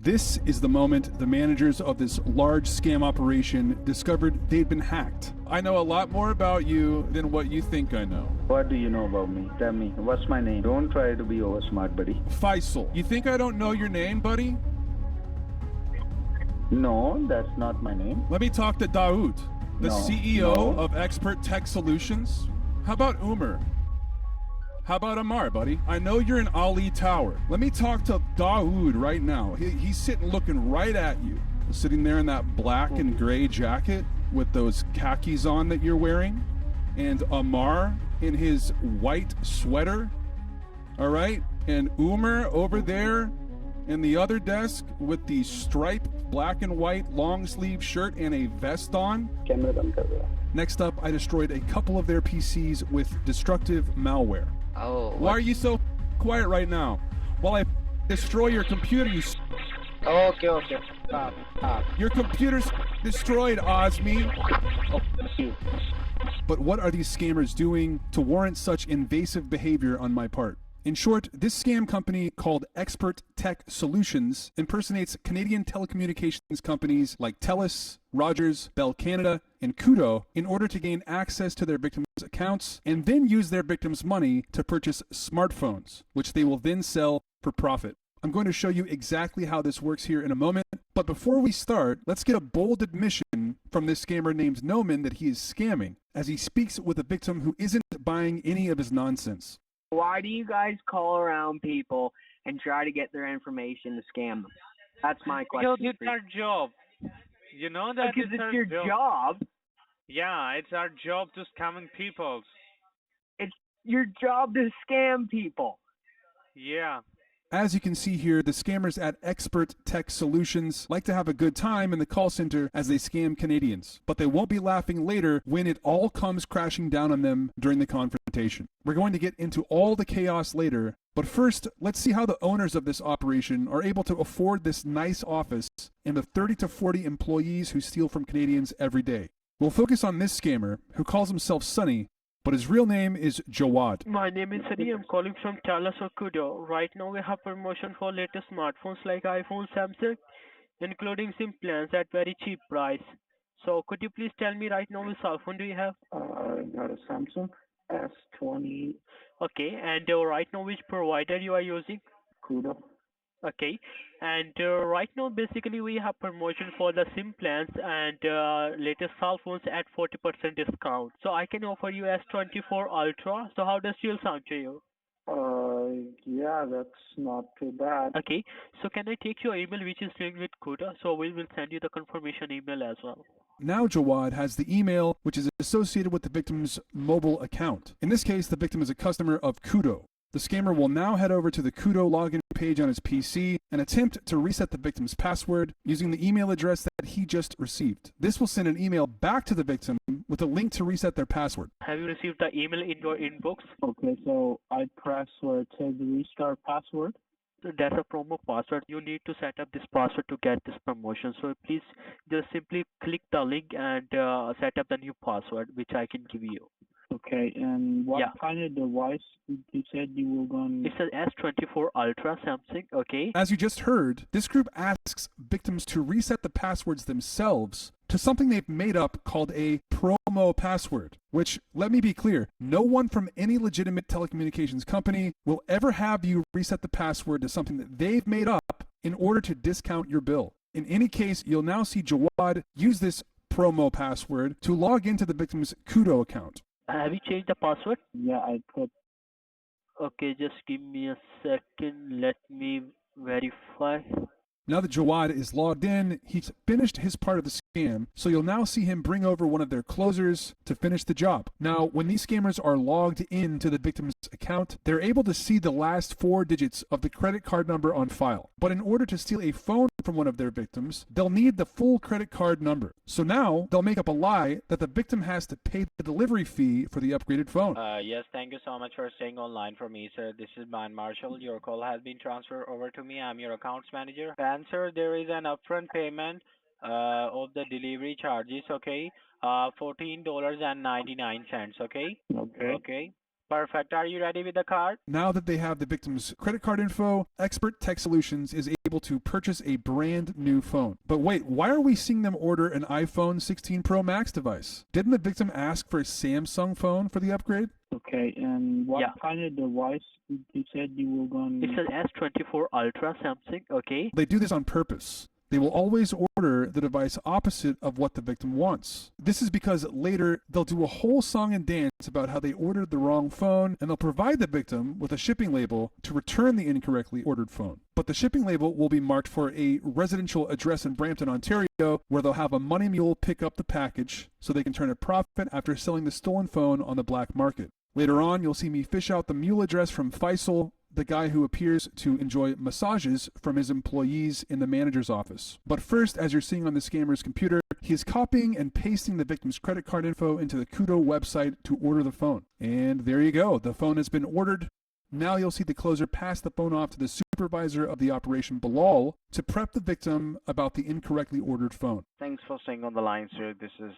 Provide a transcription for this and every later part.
This is the moment the managers of this large scam operation discovered they'd been hacked. I know a lot more about you than what you think I know. What do you know about me? Tell me, what's my name? Don't try to be over smart, buddy. Faisal. You think I don't know your name, buddy? No, that's not my name. Let me talk to Daoud, the No, CEO no. of Expert Tech Solutions. How about Umar? How about Amar, buddy? I know you're in Ali Tower. Let me talk to Daoud right now. He's sitting looking right at you. Sitting there in that black and gray jacket with those khakis on that you're wearing. And Amar in his white sweater. All right? And Umar over there in the other desk with the striped black and white long sleeve shirt and a vest on. Camera band kar do. Next up, I destroyed a couple of their PCs with destructive malware. Oh. Why are you so quiet right now? While I destroy your computer, Okay. Stop. your computer's destroyed, Osmi. Oh, you. But what are these scammers doing to warrant such invasive behavior on my part? In short, this scam company called Expert Tech Solutions impersonates Canadian telecommunications companies like TELUS, Rogers, Bell Canada, and Koodo in order to gain access to their victims' accounts and then use their victims' money to purchase smartphones, which they will then sell for profit. I'm going to show you exactly how this works here in a moment, but before we start, let's get a bold admission from this scammer named Noman that he is scamming, as he speaks with a victim who isn't buying any of his nonsense. Why do you guys call around people and try to get their information to scam them? That's my question. Because it's our job. You know that Because our it's your job. Yeah, it's our job to scamming people. It's your job to scam people. Yeah. As you can see here, the scammers at Expert Tech Solutions like to have a good time in the call center as they scam Canadians, but they won't be laughing later when it all comes crashing down on them during the confrontation. We're going to get into all the chaos later, but first, let's see how the owners of this operation are able to afford this nice office and the 30 to 40 employees who steal from Canadians every day. We'll focus on this scammer, who calls himself Sunny, but his real name is Jawad. My name is Sunny. I'm calling from Talas or Kudo. Right now we have promotion for latest smartphones like iPhone, Samsung, including SIM plans at very cheap price. So could you please tell me right now which cell phone do you have? Got a Samsung S20 Okay, and right now which provider you are using? Koodo. Okay, and right now basically we have promotion for the SIM plans and latest cell phones at 40% discount. So I can offer you S24 Ultra. So how does it sound to you? Yeah, that's not too bad. Okay, so can I take your email which is linked with Kuda? So we will send you the confirmation email as well. Now Jawad has the email which is associated with the victim's mobile account. In this case, the victim is a customer of Koodo. The scammer will now head over to the Koodo login page on his PC and attempt to reset the victim's password using the email address that he just received. This will send an email back to the victim with a link to reset their password. Have you received the email in your inbox? Okay, so I press where it says restart password. That's a promo password. You need to set up this password to get this promotion. So please just simply click the link and set up the new password, which I can give you. Okay, and what Yeah. kind of device you said you were going It's an S24 Ultra Samsung. Okay. As you just heard, this group asks victims to reset the passwords themselves to something they've made up called a promo password, which, let me be clear, no one from any legitimate telecommunications company will ever have you reset the password to something that they've made up in order to discount your bill. In any case, you'll now see Jawad use this promo password to log into the victim's Koodo account. Have you changed the password? Yeah, I put. Okay, just give me a second. Let me verify. Now that Jawad is logged in, he's finished his part of the scam, so you'll now see him bring over one of their closers to finish the job. Now, when these scammers are logged into the victim's account, they're able to see the last 4 digits of the credit card number on file. But in order to steal a phone from one of their victims, they'll need the full credit card number. So now, they'll make up a lie that the victim has to pay the delivery fee for the upgraded phone. Yes, thank you so much for staying online for me, sir. This is Ban Marshall. Your call has been transferred over to me. I'm your accounts manager. And sir, there is an upfront payment of the delivery charges, okay? $14.99, okay? Okay. Okay. Perfect. Are you ready with the card? Now that they have the victim's credit card info, Expert Tech Solutions is able able to purchase a brand new phone. But wait, why are we seeing them order an iPhone 16 Pro Max device? Didn't the victim ask for a Samsung phone for the upgrade? Okay, and what Yeah. kind of device you said you were going It's an S24 Ultra Samsung, okay? They do this on purpose. They will always order the device opposite of what the victim wants. This is because later they'll do a whole song and dance about how they ordered the wrong phone, and they'll provide the victim with a shipping label to return the incorrectly ordered phone. But the shipping label will be marked for a residential address in Brampton, Ontario, where they'll have a money mule pick up the package so they can turn a profit after selling the stolen phone on the black market. Later on, you'll see me fish out the mule address from Faisal, the guy who appears to enjoy massages from his employees in the manager's office. But first, as you're seeing on the scammer's computer, he is copying and pasting the victim's credit card info into the Kudo website to order the phone. And there you go. The phone has been ordered. Now you'll see the closer pass the phone off to the supervisor of the operation, Bilal, to prep the victim about the incorrectly ordered phone. Thanks for staying on the line, sir. This is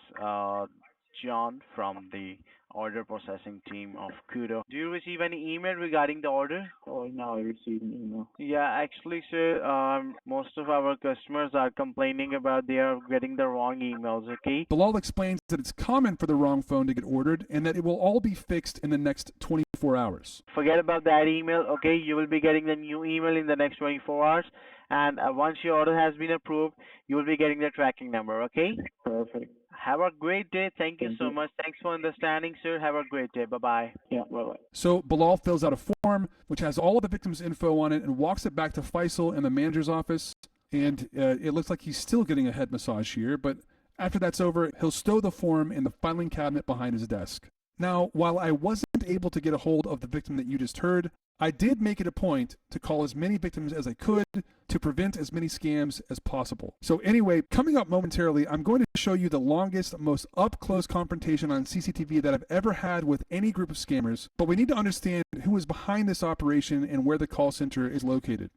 John from the order processing team of Kudo. Do you receive any email regarding the order? Oh, now I received an email. Yeah, actually, sir, most of our customers are complaining about they are getting the wrong emails, okay? Bilal explains that it's common for the wrong phone to get ordered and that it will all be fixed in the next 24 hours. Forget about that email, okay? You will be getting the new email in the next 24 hours. And once your order has been approved, you will be getting the tracking number, okay? Perfect. Have a great day. Thank you Thank so you. much. Thanks for understanding, sir. Have a great day. Bye-bye. Yeah, bye-bye. So Bilal fills out a form which has all of the victim's info on it and walks it back to Faisal in the manager's office. And it looks like he's still getting a head massage here, but after that's over, he'll stow the form in the filing cabinet behind his desk. Now, while I wasn't able to get a hold of the victim that you just heard, I did make it a point to call as many victims as I could to prevent as many scams as possible. So anyway, coming up momentarily, I'm going to show you the longest, most up-close confrontation on CCTV that I've ever had with any group of scammers, but we need to understand who is behind this operation and where the call center is located.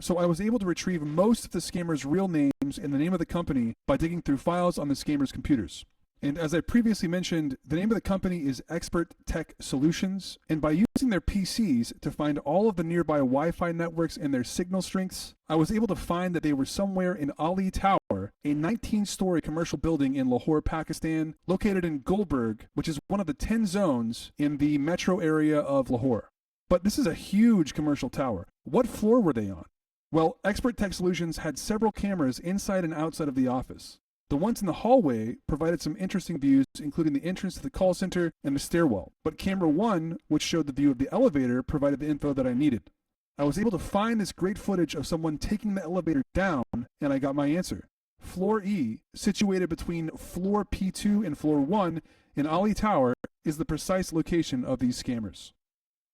So I was able to retrieve most of the scammers' real names and the name of the company by digging through files on the scammers' computers. And as I previously mentioned, the name of the company is Expert Tech Solutions, and by using their PCs to find all of the nearby Wi-Fi networks and their signal strengths, I was able to find that they were somewhere in Ali Tower, a 19-story commercial building in Lahore, Pakistan, located in Gulberg, which is one of the 10 zones in the metro area of Lahore. But this is a huge commercial tower. What floor were they on? Well, Expert Tech Solutions had several cameras inside and outside of the office. The ones in the hallway provided some interesting views, including the entrance to the call center and the stairwell. But camera 1, which showed the view of the elevator, provided the info that I needed. I was able to find this great footage of someone taking the elevator down, and I got my answer. Floor E, situated between floor P2 and floor 1 in Ali Tower, is the precise location of these scammers.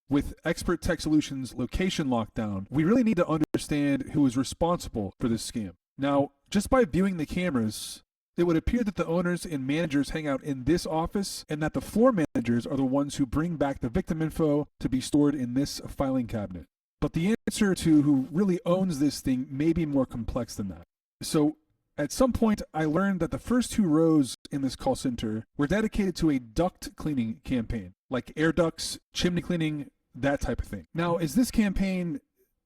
With Expert Tech Solutions location lockdown, we really need to understand who is responsible for this scam. Now, just by viewing the cameras, it would appear that the owners and managers hang out in this office and that the floor managers are the ones who bring back the victim info to be stored in this filing cabinet. But the answer to who really owns this thing may be more complex than that. So, at some point, I learned that the first 2 rows in this call center were dedicated to a duct cleaning campaign, like air ducts, chimney cleaning, that type of thing. Now, is this campaign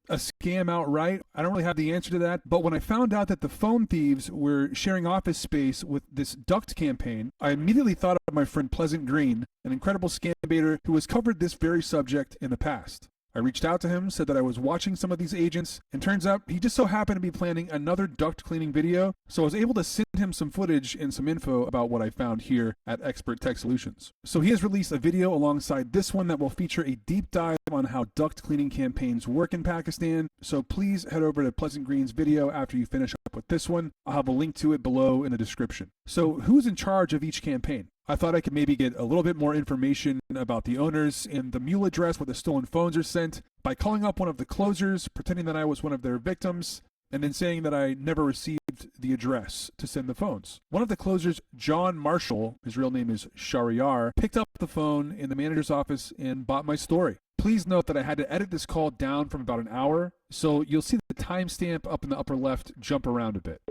a scam outright? I don't really have the answer to that, but when I found out that the phone thieves were sharing office space with this duct campaign, I immediately thought of my friend Pleasant Green, an incredible scam baiter who has covered this very subject in the past. I reached out to him, said that I was watching some of these agents, and turns out he just so happened to be planning another duct cleaning video, so I was able to send him some footage and some info about what I found here at Expert Tech Solutions. So he has released a video alongside this one that will feature a deep dive on how duct cleaning campaigns work in Pakistan, so please head over to Pleasant Green's video after you finish up with this one. I'll have a link to it below in the description. So who's in charge of each campaign? I thought I could maybe get a little bit more information about the owners and the mule address where the stolen phones are sent by calling up one of the closers, pretending that I was one of their victims, and then saying that I never received the address to send the phones. One of the closers, John Marshall, his real name is Shariar, picked up the phone in the manager's office and bought my story. Please note that I had to edit this call down from about an hour, so you'll see the timestamp up in the upper left jump around a bit.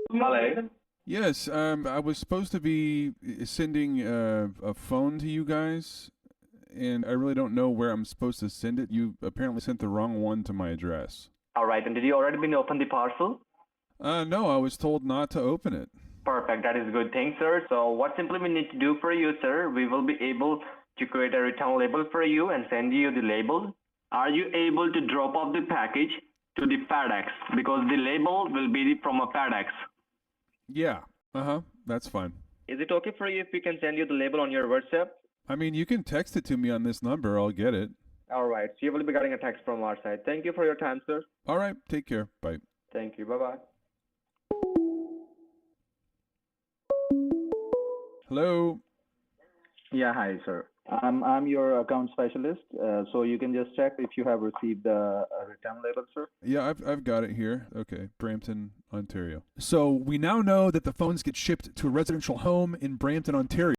Hello. Yes, I was supposed to be sending a phone to you guys, and I really don't know where I'm supposed to send it. You apparently sent the wrong one to my address. All right, and did you already been open the parcel? No, I was told not to open it. Perfect, that is a good thing, sir. So what simply we need to do for you, sir, we will be able to create a return label for you and send you the label. Are you able to drop off the package to the FedEx? Because the label will be from a FedEx. Yeah. That's fine. Is it okay for you if we can send you the label on your WhatsApp? I mean, you can text it to me on this number. I'll get it. All right, so you will be getting a text from our side. Thank you for your time, sir. All right. Take care. Bye. Thank you. Bye-bye. Hello. Yeah, hi, sir. I'm your account specialist, so you can just check if you have received the return label, sir. Yeah, I've got it here. Okay, Brampton, Ontario. So we now know that the phones get shipped to a residential home in Brampton, Ontario.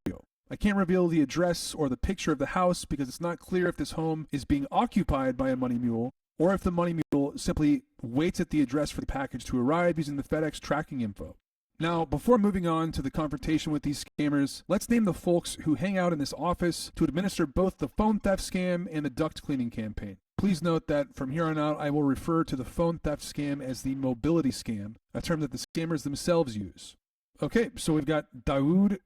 I can't reveal the address or the picture of the house because it's not clear if this home is being occupied by a money mule or if the money mule simply waits at the address for the package to arrive using the FedEx tracking info. Now, before moving on to the confrontation with these scammers, let's name the folks who hang out in this office to administer both the phone theft scam and the duct cleaning campaign. Please note that from here on out, I will refer to the phone theft scam as the mobility scam, a term that the scammers themselves use. Okay, so we've got Dawood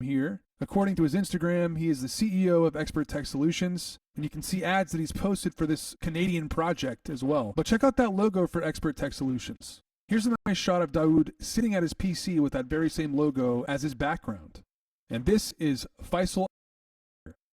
here. According to his Instagram, he is the CEO of Expert Tech Solutions, and you can see ads that he's posted for this Canadian project as well. But check out that logo for Expert Tech Solutions. Here's a nice shot of Dawood sitting at his PC with that very same logo as his background. And this is Faisal.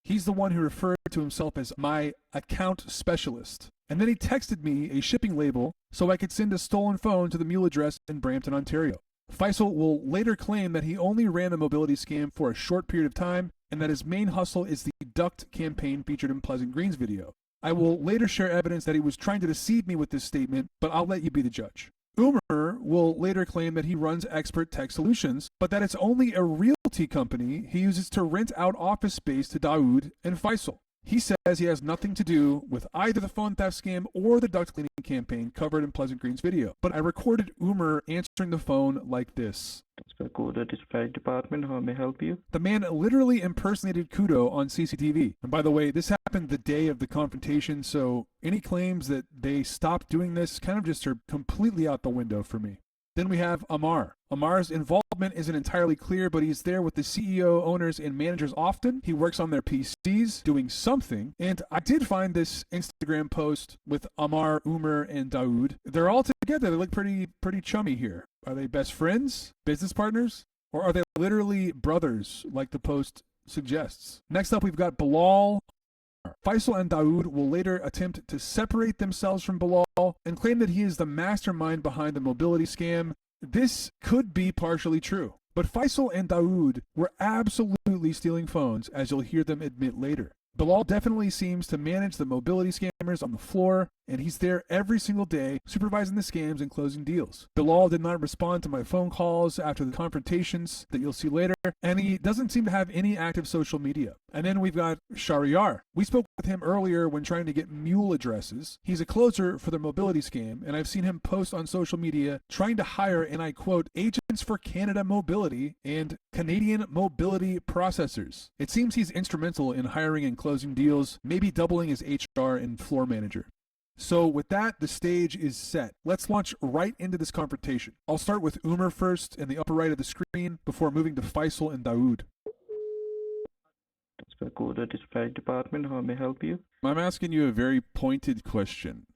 He's the one who referred to himself as my account specialist. And then he texted me a shipping label so I could send a stolen phone to the mule address in Brampton, Ontario. Faisal will later claim that he only ran the mobility scam for a short period of time and that his main hustle is the duct campaign featured in Pleasant Green's video. I will later share evidence that he was trying to deceive me with this statement, but I'll let you be the judge. Umar will later claim that he runs Expert Tech Solutions, but that it's only a realty company he uses to rent out office space to Dawood and Faisal. He says he has nothing to do with either the phone theft scam or the duct cleaning campaign covered in Pleasant Green's video. But I recorded Umar answering the phone like this. Kudo Display Department, how may I help you? The man literally impersonated Kudo on CCTV. And by the way, this happened the day of the confrontation, so any claims that they stopped doing this kind of just are completely out the window for me. Then we have Amar. Amar's involvement isn't entirely clear, but he's there with the CEO, owners, and managers often. He works on their PCs, doing something. And I did find this Instagram post with Amar, Umar, and Dawood. They're all together. They look pretty chummy here. Are they best friends, business partners, or are they literally brothers, like the post suggests? Next up, we've got Bilal. Faisal and Dawood will later attempt to separate themselves from Bilal and claim that he is the mastermind behind the mobility scam. This could be partially true, but Faisal and Dawood were absolutely stealing phones, as you'll hear them admit later. Bilal definitely seems to manage the mobility scammers on the floor, and he's there every single day supervising the scams and closing deals. Bilal did not respond to my phone calls after the confrontations that you'll see later, and he doesn't seem to have any active social media. And then we've got Shahryar. We spoke with him earlier when trying to get mule addresses. He's a closer for the mobility scam, and I've seen him post on social media trying to hire, and I quote, agents for Canada Mobility and Canadian Mobility Processors. It seems he's instrumental in hiring and closing deals, maybe doubling as HR and floor manager. So with that, the stage is set. Let's launch right into this confrontation. I'll start with Umar first in the upper right of the screen before moving to Faisal and Dawood. Kudo Display Department, how may I help you? I'm asking you a very pointed question.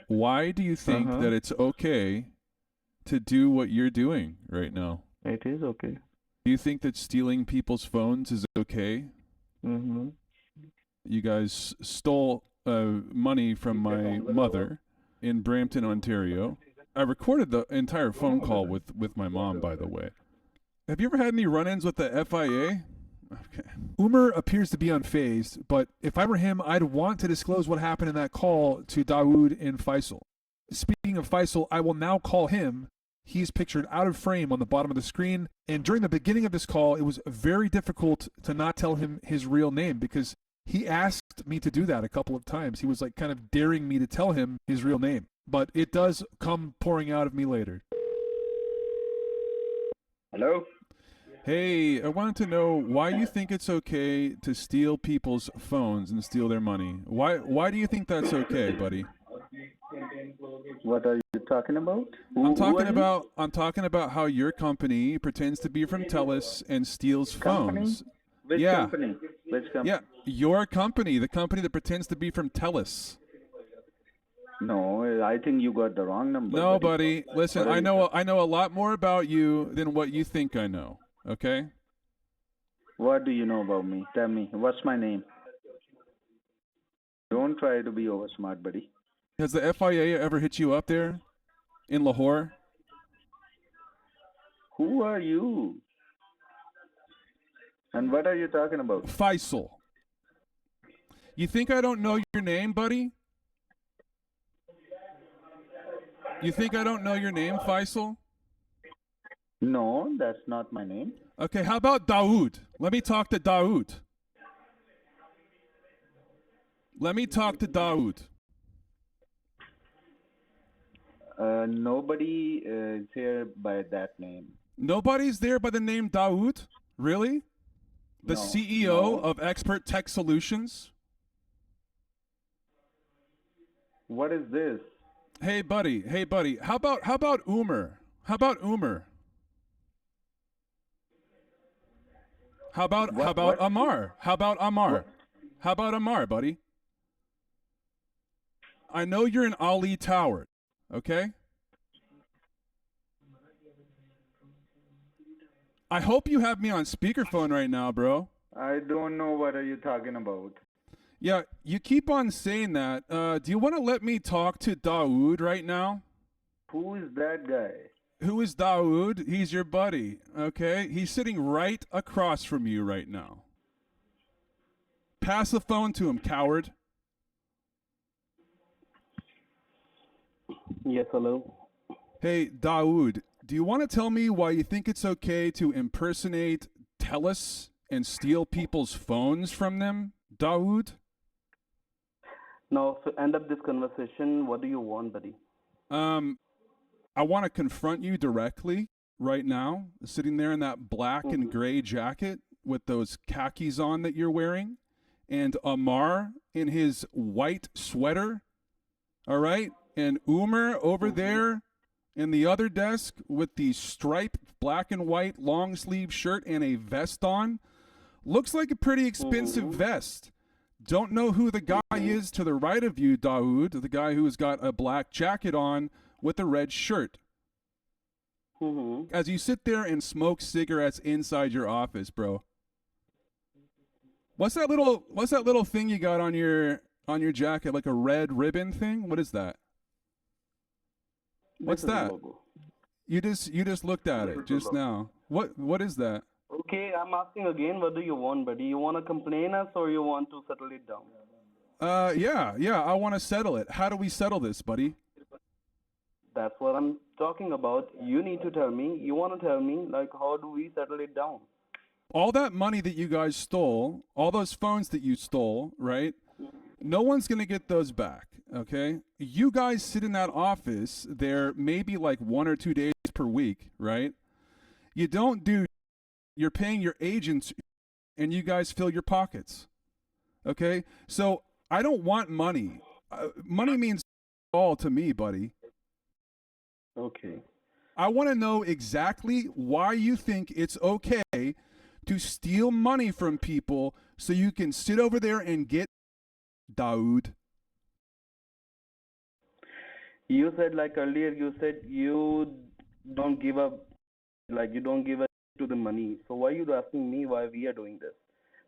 Why do you think that it's okay to do what you're doing right now? It is okay. Do you think that stealing people's phones is okay? Mm-hmm. You guys stole money from my mother in Brampton, Ontario. I recorded the entire phone call with my mom, by the way. Have you ever had any run-ins with the FIA? Okay. Umar appears to be unfazed, but if I were him, I'd want to disclose what happened in that call to Dawood and Faisal. Speaking of Faisal, I will now call him. He's pictured out of frame on the bottom of the screen, and during the beginning of this call, it was very difficult to not tell him his real name because he asked me to do that a couple of times. He was like kind of daring me to tell him his real name, but it does come pouring out of me later. Hello? Hey, I wanted to know why you think it's okay to steal people's phones and steal their money. Why do you think that's okay, buddy? What are you talking about? I'm Who are you? I'm talking about how your company pretends to be from TELUS and steals Company? phones. Which Yeah. company? Which Yeah, company? your company, the company that pretends to be from TELUS. No, I think you got the wrong number, No, buddy. buddy. Listen, What are you? I know a lot more about you than what you think I know. Okay? What do you know about me? Tell me. What's my name? Don't try to be over smart, buddy. Has the FIA ever hit you up there in Lahore? Who are you? And what are you talking about? Faisal. You think I don't know your name, buddy? You think I don't know your name, Faisal? No, that's not my name. Okay, how about Dawood? Let me talk to Dawood. Let me talk to Dawood. Nobody is here by that name. Nobody's there by the name Dawood? Really? The No, CEO no. of Expert Tech Solutions? What is this? Hey buddy, How about Umar? How about Umar? How about What? Amar? How about Amar? What? How about Amar, buddy? I know you're in Ali Tower, okay? I hope you have me on speakerphone right now, bro. I don't know what are you talking about. Yeah, you keep on saying that. Do you want to let me talk to Dawood right now? Who is that guy? Who is Dawood? He's your buddy, okay? He's sitting right across from you right now. Pass the phone to him, coward. Yes, hello. Hey, Dawood, do you want to tell me why you think it's okay to impersonate TELUS and steal people's phones from them, Dawood? Now, to end up this conversation, what do you want, buddy? I want to confront you directly right now, sitting there in that black and gray jacket with those khakis on that you're wearing, and Amar in his white sweater, all right? And Umar over there in the other desk with the striped black and white long sleeve shirt and a vest on. Looks like a pretty expensive vest. Don't know who the guy is to the right of you, Dawood, the guy who's got a black jacket on with a red shirt. As you sit there and smoke cigarettes inside your office, bro. What's that little thing you got on your jacket, like a red ribbon thing? What is that? What's that? You just looked at it just now. What is that? Okay, I'm asking again, what do you want, buddy? You want to complain us or you want to settle it down? Yeah, I want to settle it. How do we settle this, buddy? That's what I'm talking about. You need to tell me. You want to tell me, like, how do we settle it down? All that money that you guys stole, all those phones that you stole, right? No one's going to get those back, okay? You guys sit in that office there maybe like 1 or 2 days per week, right? You don't do, you're paying your agents and you guys fill your pockets, okay? So I don't want money. Money means all to me, buddy. Okay. I want to know exactly why you think it's okay to steal money from people so you can sit over there and get Dawood. You said, like earlier, you said you don't give up, like you don't give up to the money. So why are you asking me why we are doing this?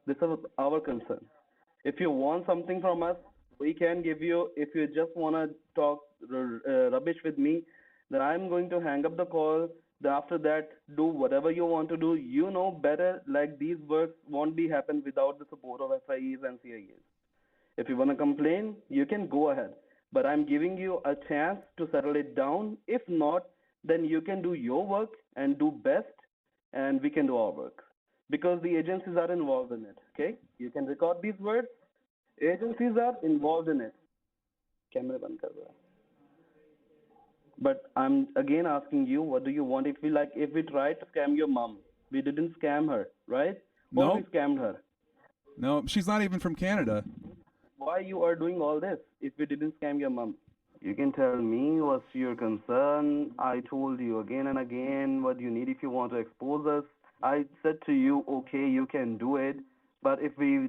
This is our concern. If you want something from us, we can give you. If you just want to talk rubbish with me, then I'm going to hang up the call. Then after that, do whatever you want to do. You know better, like these works won't be happen without the support of FIEs and CIAs. If you want to complain, you can go ahead. But I'm giving you a chance to settle it down. If not, then you can do your work and do best, and we can do our work. Because the agencies are involved in it, okay? You can record these words. Agencies are involved in it. Camera band kar raha hai. But I'm again asking you, what do you want? If we tried to scam your mom, we didn't scam her, right? Or No. we scammed her. No, she's not even from Canada. Why you are doing all this if we didn't scam your mom? You can tell me what's your concern. I told you again and again what you need if you want to expose us. I said to you, okay, you can do it, but if we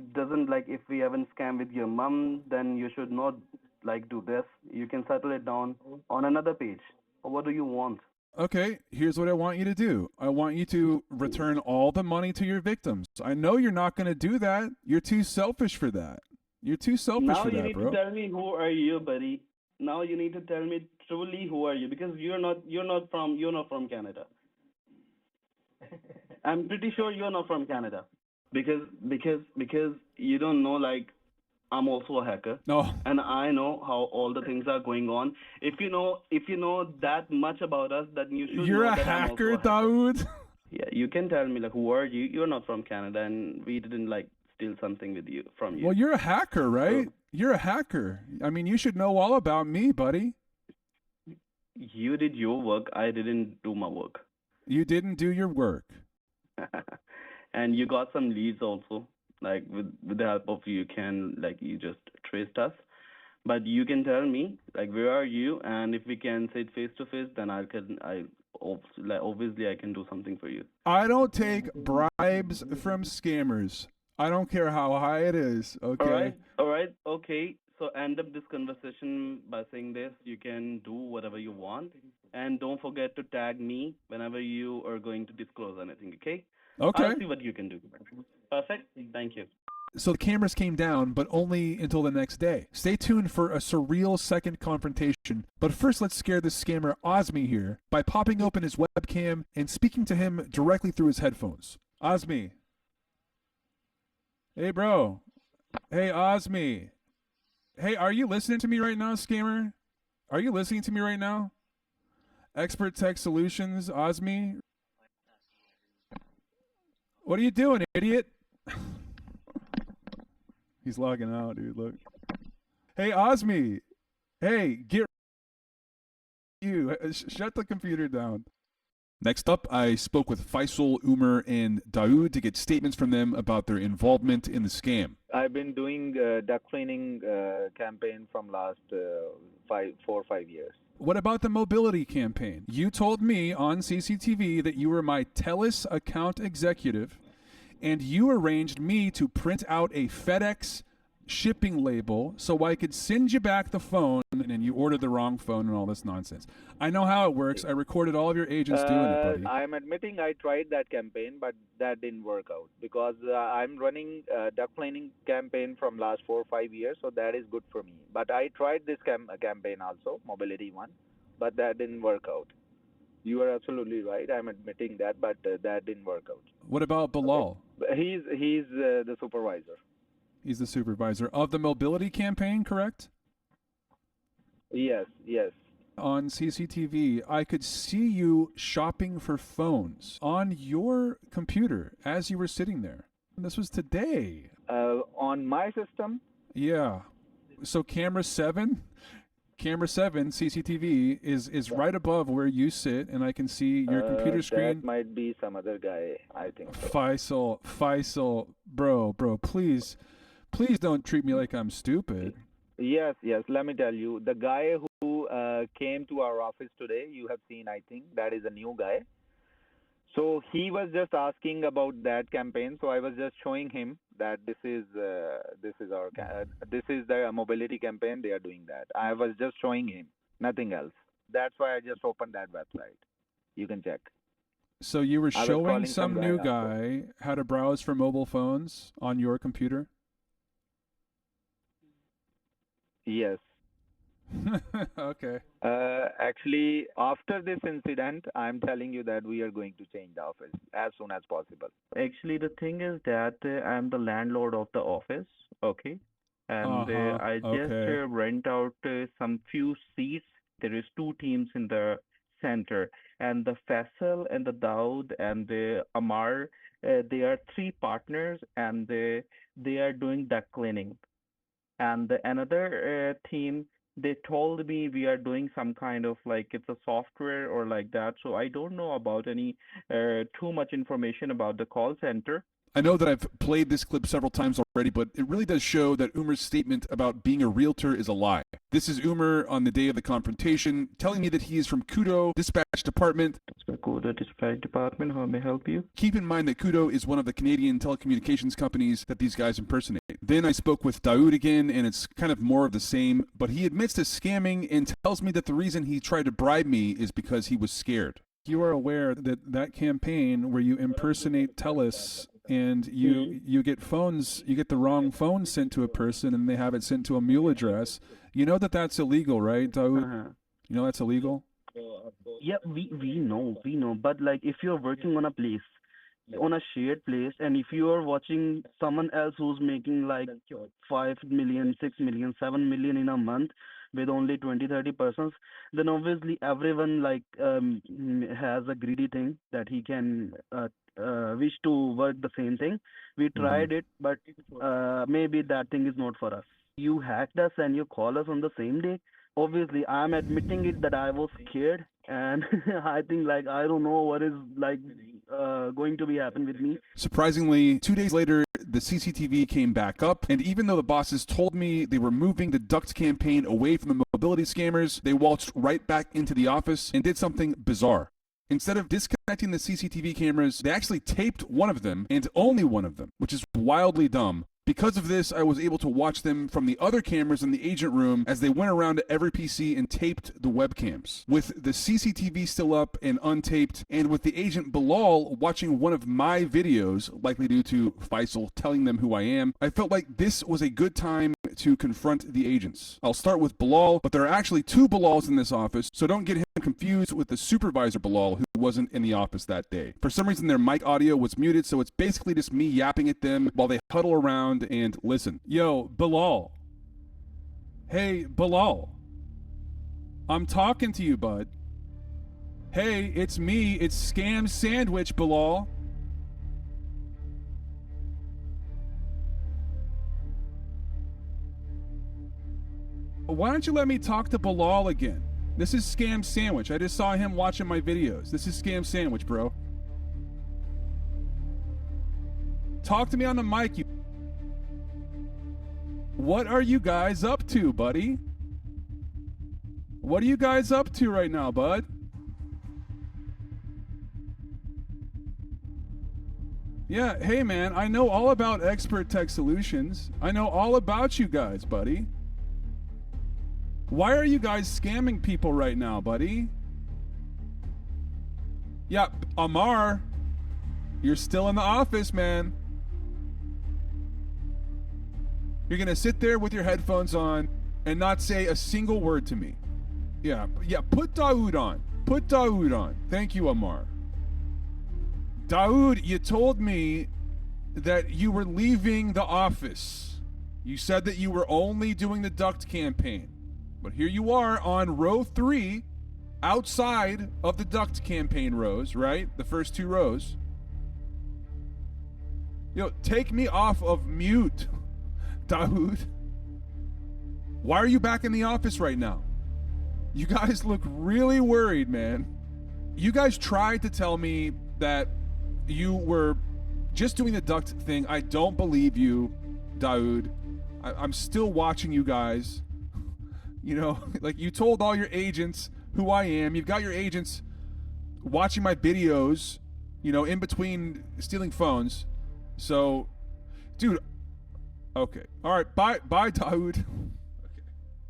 haven't scammed with your mom, then you should not do this. You can settle it down on another page. Or what do you want? Okay, here's what I want you to do. I want you to return all the money to your victims. I know you're not going to do that. You're too selfish for that. You're too selfish Now for you that, need bro. to tell me who are you, buddy. Now you need to tell me truly who are you, because you're not from Canada. I'm pretty sure you're not from Canada, because you don't know, I'm also a hacker, No. and I know how all the things are going on. If you know that much about us, then you should You're know a that I'm also hacker, a hacker. Daoud. Yeah, you can tell me who are you? You're not from Canada, and we didn't steal something from you. Well, you're a hacker, right? You're a hacker. I mean, you should know all about me, buddy. You did your work. I didn't do my work. You didn't do your work. And you got some leads also. With the help of you can you just traced us. But you can tell me where are you, and if we can sit face to face, then obviously I can do something for you. I don't take bribes from scammers. I don't care how high it is, okay? All right, okay. So end up this conversation by saying this. You can do whatever you want, and don't forget to tag me whenever you are going to disclose anything, okay? Okay. I'll see what you can do. Perfect. Thank you. So the cameras came down, but only until the next day. Stay tuned for a surreal second confrontation. But first, let's scare this scammer Osmi here by popping open his webcam and speaking to him directly through his headphones. Osmi. Hey, bro. Hey, Osmi. Hey, are you listening to me right now, scammer? Are you listening to me right now? Expert Tech Solutions, Osmi. What are you doing, idiot? He's logging out, dude. Look. Hey, Osmi. Hey, get you. Shut the computer down. Next up, I spoke with Faisal, Umar, and Daoud to get statements from them about their involvement in the scam. I've been doing duck cleaning campaign from last 4 or 5 years. What about the mobility campaign? You told me on CCTV that you were my TELUS account executive, and you arranged me to print out a FedEx shipping label so I could send you back the phone, and you ordered the wrong phone and all this nonsense. I know how it works. I recorded all of your agents doing it, buddy. I'm admitting I tried that campaign, but that didn't work out because I'm running duck cleaning campaign from last 4 or 5 years, so that is good for me. But I tried this campaign also, mobility one, but that didn't work out. You are absolutely right. I'm admitting that, but that didn't work out. What about Bilal? Okay. He's the supervisor. He's the supervisor of the mobility campaign, correct? Yes. On CCTV, I could see you shopping for phones on your computer as you were sitting there. This was today. On my system? Yeah. So camera 7 CCTV is right above where you sit, and I can see your computer screen. That might be some other guy, I think. So. Faisal, bro, please don't treat me like I'm stupid. Yes. Let me tell you, the guy who came to our office today, you have seen, I think, that is a new guy. So he was just asking about that campaign. So I was just showing him that this is the mobility campaign. They are doing that. I was just showing him, nothing else. That's why I just opened that website. You can check. So you were showing some new guy guy how to browse for mobile phones on your computer? Yes. Okay. Actually, after this incident, I'm telling you that we are going to change the office as soon as possible. Actually, the thing is that I'm the landlord of the office, okay? And I just rent out some few seats. There is 2 teams in the center, and the Faisal and the Daoud and the Amar, they are 3 partners, and they are doing duct cleaning. And another team, they told me we are doing some kind of it's a software or like that. So I don't know about any too much information about the call center. I know that I've played this clip several times already, but it really does show that Umer's statement about being a realtor is a lie. This is Umer on the day of the confrontation, telling me that he is from Kudo Dispatch Department. Kudo Dispatch Department, how may I help you? Keep in mind that Kudo is one of the Canadian telecommunications companies that these guys impersonate. Then I spoke with Daoud again, and it's kind of more of the same, but he admits to scamming and tells me that the reason he tried to bribe me is because he was scared. You are aware that that campaign where you impersonate TELUS and you get phones, you get the wrong phone sent to a person and they have it sent to a mule address. You know that that's illegal, right, Daoud? You know that's illegal? Yeah, we know. But like, if you're working on a place, on a shared place, and if you are watching someone else who's making like 5 million, 6 million, 7 million in a month with only 20-30 persons, then obviously everyone like has a greedy thing that he can wish to work the same thing. We tried it, but maybe that thing is not for us. You hacked us and you call us on the same day. Obviously, I'm admitting it that I was scared, and I think like I don't know what is like going to be happen with me. Surprisingly, 2 days later, the CCTV came back up, and even though the bosses told me they were moving the duct campaign away from the mobility scammers, they waltzed right back into the office and did something bizarre. Instead of disconnecting the CCTV cameras, they actually taped one of them, and only one of them, which is wildly dumb. Because of this, I was able to watch them from the other cameras in the agent room as they went around to every PC and taped the webcams. With the CCTV still up and untaped, and with the agent Bilal watching one of my videos, likely due to Faisal telling them who I am, I felt like this was a good time to confront the agents. I'll start with Bilal, but there are actually two Bilals in this office, so don't get him confused with the supervisor Bilal who wasn't in the office that day. For some reason, their mic audio was muted, so it's basically just me yapping at them while they huddle around and listen. Yo, Bilal. Hey, Bilal. I'm talking to you, bud. Hey, it's me. It's Scam Sandwich, Bilal. Why don't you let me talk to Bilal again? This is Scam Sandwich. I just saw him watching my videos. This is Scam Sandwich, bro. Talk to me on the mic, you... What are you guys up to, buddy? What are you guys up to right now, bud? Yeah, hey man, I know all about Expert Tech Solutions. I know all about you guys, buddy. Why are you guys scamming people right now, buddy? Yeah, Amar, you're still in the office, man. You're gonna sit there with your headphones on and not say a single word to me. Yeah, put Daoud on. Put Daoud on. Thank you, Amar. Daoud, you told me that you were leaving the office. You said that you were only doing the duct campaign. But here you are on row 3, outside of the duct campaign rows, right? The first 2 rows. Yo, take me off of mute, Daoud. Why are you back in the office right now? You guys look really worried, man. You guys tried to tell me that you were just doing the duct thing. I don't believe you, Daoud. I'm still watching you guys. You know, like you told all your agents who I am. You've got your agents watching my videos, you know, in between stealing phones. So, dude, okay. All right, bye, Daoud. Okay.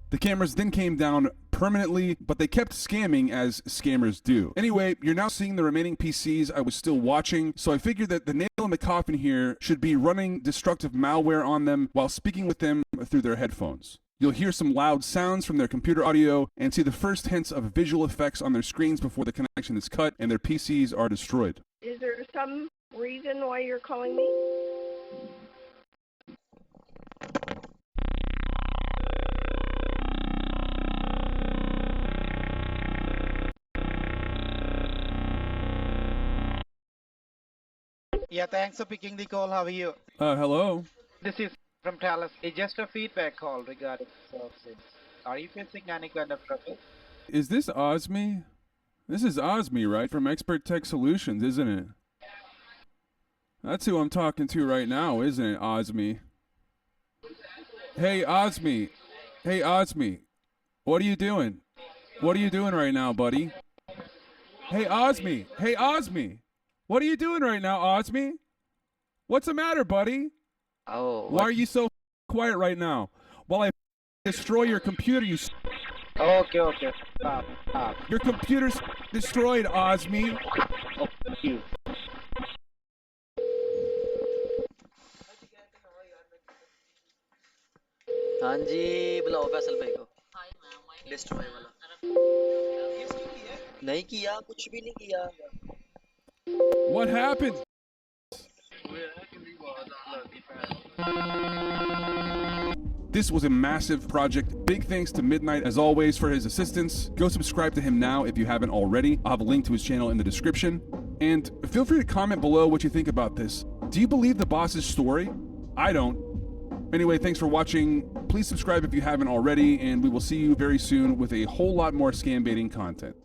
The cameras then came down permanently, but they kept scamming as scammers do. Anyway, you're now seeing the remaining PCs I was still watching, so I figured that the nail in the coffin here should be running destructive malware on them while speaking with them through their headphones. You'll hear some loud sounds from their computer audio and see the first hints of visual effects on their screens before the connection is cut and their PCs are destroyed. Is there some reason why you're calling me? Yeah, thanks for picking the call. How are you? Hello? This is from Talos. It's just a feedback call regarding services. Are you facing any kind of trouble? Is this Osmi? This is Osmi, right? From Expert Tech Solutions, isn't it? That's who I'm talking to right now, isn't it, Osmi? Hey, Osmi. Hey, Osmi. What are you doing? What are you doing right now, buddy? Hey, Osmi. Hey, Osmi. What are you doing right now, Osmi? What's the matter, buddy? Oh, Why are you so quiet right now? While I destroy your computer, you. okay, okay. Stop. Your computer's destroyed, Osmi. Oh, thank you. हाँ जी बुलाओ फैसल भाई को destroy वाला नहीं किया कुछ भी नहीं किया What happened? This was a massive project. Big thanks to Midnight, as always, for his assistance. Go subscribe to him now if you haven't already. I'll have a link to his channel in the description. And feel free to comment below what you think about this. Do you believe the boss's story? I don't. Anyway, thanks for watching. Please subscribe if you haven't already, and we will see you very soon with a whole lot more scam baiting content.